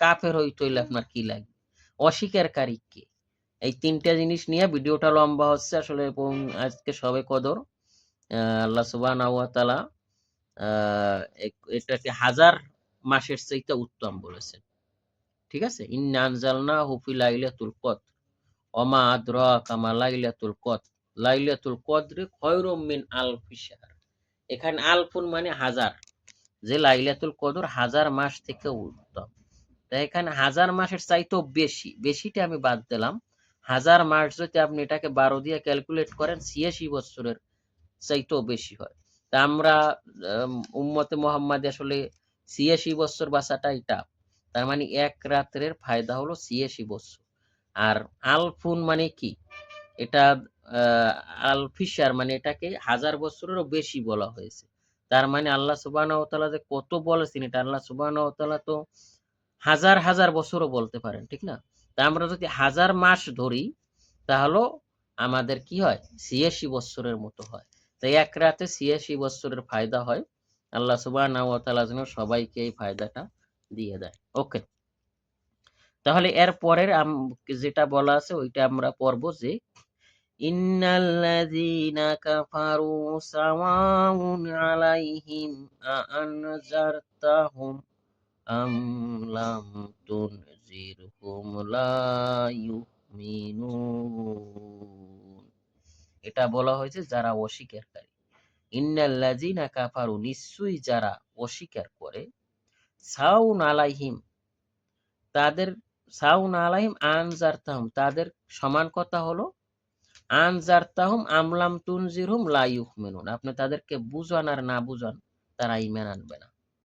কাফের হইতে হইলে আপনার কি লাগবে? অস্বীকারী কে? এই তিনটা জিনিস নিয়ে ভিডিওটা লম্বা হচ্ছে আসলে, এবং আজকে সবে কদর আল্লাহ সুবহানাহু ওয়া তাআলা এটাকে 1000 মাসের চাইতে উত্তম বলেছেন। ঠিক আছে? ইন্না আনজালনাহু ফি লাইলাতুল কদর ওমা আদরাকা মা লাইলাতুল কদর লাইলাতুল কদরি খায়রুম মিন আলফি শাহর। এখানে আলফুন মানে 1000, যে লাইলাতুল কদর 1000 মাস থেকে উত্তম। তাই এখানে 1000 মাসের চাইতেও বেশি, বেশিটা আমি বাদ দিলাম। 1000 মাস যদি আপনি এটাকে 12 দিয়ে ক্যালকুলেট করেন 86 বছরের চাইতেও বেশি হয়। তা আমরা উম্মতে মুহাম্মাদি আসলে 86 বছর বাঁচাটাই টাফ। তার মানে এক রাত্রের ফায়দা হলো 86 বছর। আর আলফুন মানে কি? এটা আলফিসার মানে এটাকে 1000 বছরেরও বেশি বলা হয়েছে। তার মানে আল্লাহ সুবহানাহু ওয়া তাআলা যে কত বলেছেন, এটা আল্লাহ সুবহানাহু ওয়া তাআলা তো হাজার হাজার বছরও বলতে পারেন, ঠিক না? তা আমরা যদি 1000 মাস ধরি তাহলেও আমাদের কি হয়? 86 বছরের মতো হয়। তাই এক রাতে 86 বছরের ফায়দা হয়। আল্লাহ সুবহানাহু ওয়া তাআলা যেন সবাইকে এই ফায়দাটা দিয়ে দেয়। ওকে, তাহলে এর পরের যেটা বলা আছে ওইটা আমরা পড়বো, যে ইন্নাল্লাযীনা কাফারু সাওয়াউন আলাইহিম আআনজারতাহুম আম লাম তুনজিরহুম লা ইউমিনুন। এটা বলা হয়েছে যারা অস্বীকারী। ইন্নাল্লাযীনা কাফারু, নিশ্চয়ই যারা অস্বীকার করে, সাউন আলাইহিম, তাদের সাউন আলাইহিম আনজারতাহুম, তাদের সমান কথা হলো আনজারতাহুম আমলাম তুনজিরহুম লা ইউমিনুন। আপনি তাদেরকে বুঝান আর না বুঝান, তারা ঈমান আনবে না।